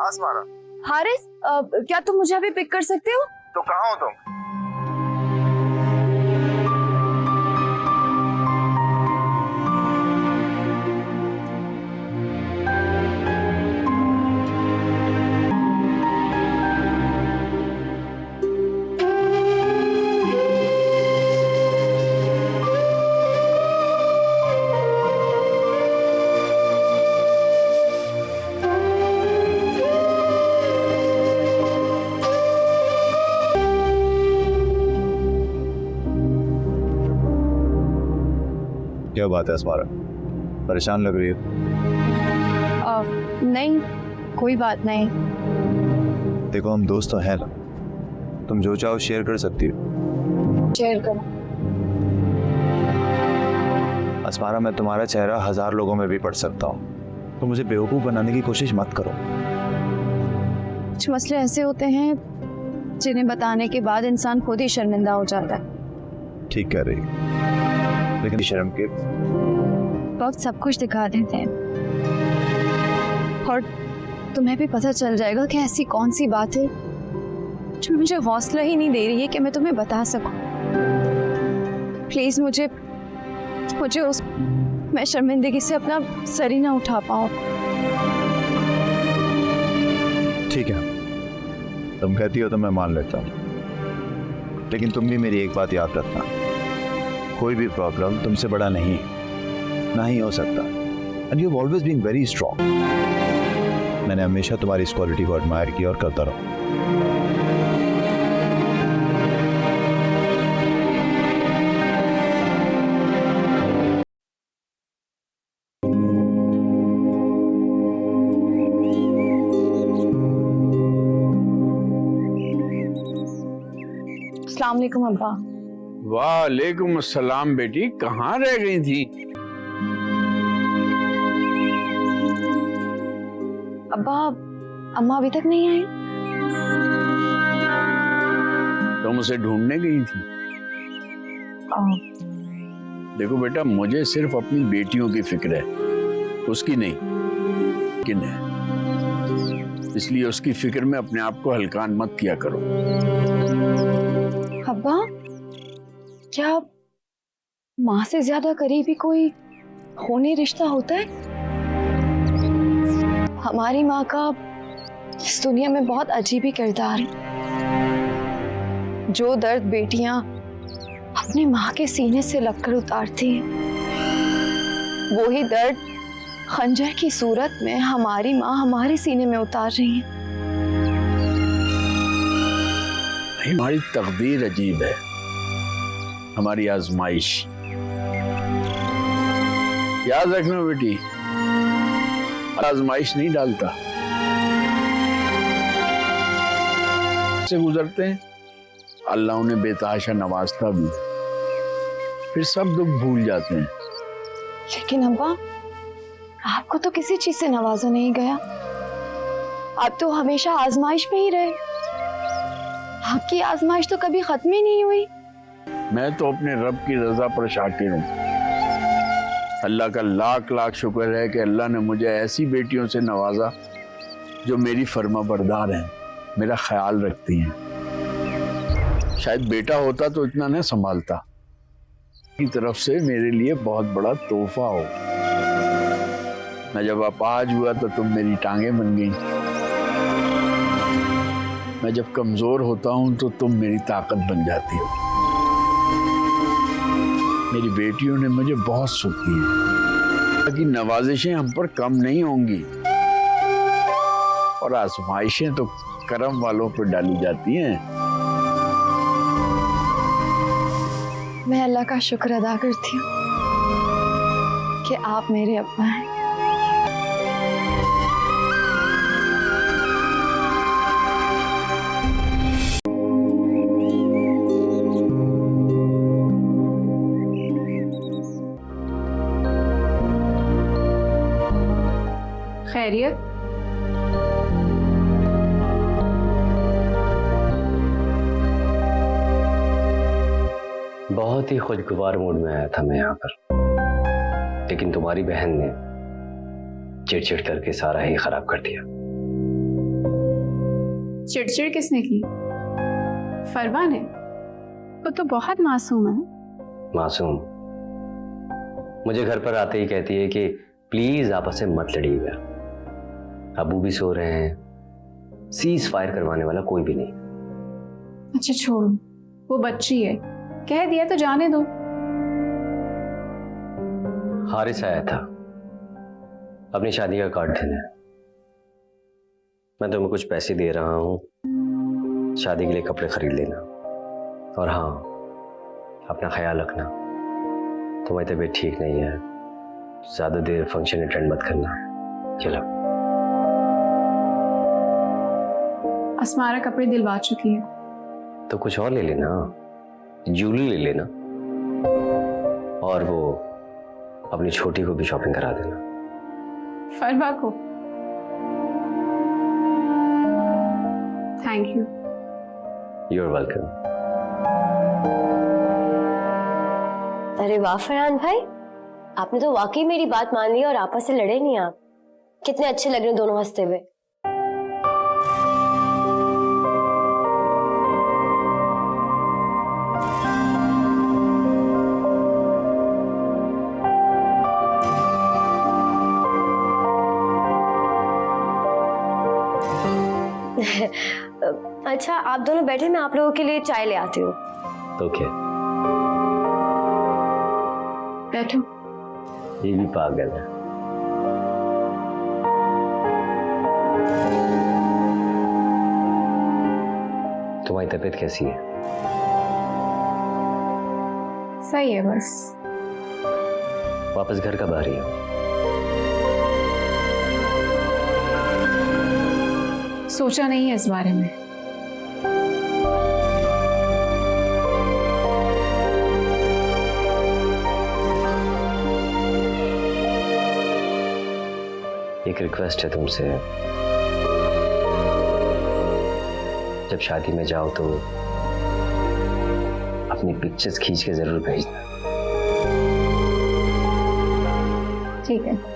हाँ अस्मारा। हारिस, क्या तुम मुझे अभी पिक कर सकते हो? तो कहाँ हो तुम? क्या बात है अस्मारा, परेशान लग रही है? नहीं, कोई बात नहीं। देखो हम दोस्त तो हैं ना, तुम जो चाहो शेयर कर सकती हो। शेयर करो। अस्मारा, मैं तुम्हारा चेहरा 1000 लोगों में भी पढ़ सकता हूँ, तो मुझे बेवकूफ़ बनाने की कोशिश मत करो। कुछ मसले ऐसे होते हैं जिन्हें बताने के बाद इंसान खुद ही शर्मिंदा हो जाता है। ठीक कह रही है, लेकिन शर्म के वक्त सब कुछ दिखा देते हैं, और तुम्हें भी पता चल जाएगा कि ऐसी कौन सी बात है जो मुझे हौसला ही नहीं दे रही है कि मैं तुम्हें बता सकूं। प्लीज मुझे मैं शर्मिंदगी से अपना सर ही ना उठा पाऊं। ठीक है, तुम कहती हो तो मैं मान लेता हूँ, लेकिन तुम भी मेरी एक बात याद रखना, कोई भी प्रॉब्लम तुमसे बड़ा नहीं हो सकता। And you have always been very strong. मैंने हमेशा तुम्हारी इस क्वालिटी को एडमायर किया और करता रहूं। अस्सलाम वालेकुम अब्बा। वालेकुम अस्सलाम बेटी, कहाँ रह गई थी? अब्बा, अम्मा अभी तक नहीं आई। तुम उसे ढूंढने गई थी? देखो बेटा, मुझे सिर्फ अपनी बेटियों की फिक्र है, उसकी नहीं। किन है, इसलिए उसकी फिक्र में अपने आप को हल्कान मत किया करो। अब्बा, क्या माँ से ज्यादा करीबी कोई खूनी रिश्ता होता है? हमारी माँ का इस दुनिया में बहुत अजीब ही किरदार है। जो दर्द बेटियां अपनी माँ के सीने से लगकर उतारती हैं, वही दर्द खंजर की सूरत में हमारी माँ हमारे सीने में उतार रही है। हमारी तकदीर अजीब है, हमारी आजमाइश। याद रखना बेटी, आजमाइश नहीं डालता, से गुजरते हैं, अल्लाह उन्हें बेतहाशा नवाजता भी, फिर सब दुख भूल जाते हैं। लेकिन अब्बा, आपको तो किसी चीज से नवाजा नहीं गया। आप तो हमेशा आजमाइश में ही रहे। आपकी आजमाइश तो कभी खत्म ही नहीं हुई। मैं तो अपने रब की रजा पर शाकिर हूँ। अल्लाह का लाख लाख शुक्र है कि अल्लाह ने मुझे ऐसी बेटियों से नवाजा जो मेरी फर्माबरदार हैं, मेरा ख्याल रखती हैं। शायद बेटा होता तो इतना न संभालता। की तरफ से मेरे लिए बहुत बड़ा तोहफा हो। मैं जब अपाहिज हुआ तो तुम मेरी टांगें बन गई। मैं जब कमजोर होता हूं तो तुम मेरी ताकत बन जाती हो। मेरी बेटियों ने मुझे बहुत सुख दिए, ताकि नवाजिशें हम पर कम नहीं होंगी, और आजमाइशें तो करम वालों पर डाली जाती हैं। मैं अल्लाह का शुक्र अदा करती हूँ कि आप मेरे अब्बा हैं। खैरियत? बहुत ही खुशगवार मूड में आया था मैं यहाँ पर, लेकिन तुम्हारी बहन ने चिड़चिड़ करके सारा ही खराब कर दिया। चिड़चिड़ किसने की? फरवा ने? वो तो बहुत मासूम है। मासूम मुझे घर पर आते ही कहती है कि प्लीज आपस में मत लड़िएगा, अबू भी सो रहे हैं, सीज फायर करवाने वाला कोई भी नहीं। अच्छा छोड़ो, वो बच्ची है, कह दिया तो जाने दो। हारिस आया था अपनी शादी का कार्ड देने। मैं तुम्हें कुछ पैसे दे रहा हूं, शादी के लिए कपड़े खरीद लेना। और हाँ, अपना ख्याल रखना, तुम्हारी तबीयत ठीक नहीं है, ज्यादा देर फंक्शन अटेंड मत करना। चलो। अस्मारा कपड़े दिलवा चुकी है। तो कुछ और ले लेना, ज्वेलरी ले लेना, और वो अपनी छोटी को भी शॉपिंग करा देना। फरवा को? Thank you. You are welcome. अरे वाह फरहान भाई, आपने तो वाकई मेरी बात मान ली और आपस से लड़े नहीं आप। कितने अच्छे लग रहे हैं दोनों हंसते हुए। अच्छा आप दोनों बैठे, मैं आप लोगों के लिए चाय ले आती हूँ। ओके। बैठो। ये भी पागल है। तुम्हारी तबीयत कैसी है? सही है बस। वापस घर कब आ रही हो? सोचा नहीं है इस बारे में। एक रिक्वेस्ट है तुमसे, जब शादी में जाओ तो अपनी पिक्चर्स खींच के जरूर भेजना। ठीक है।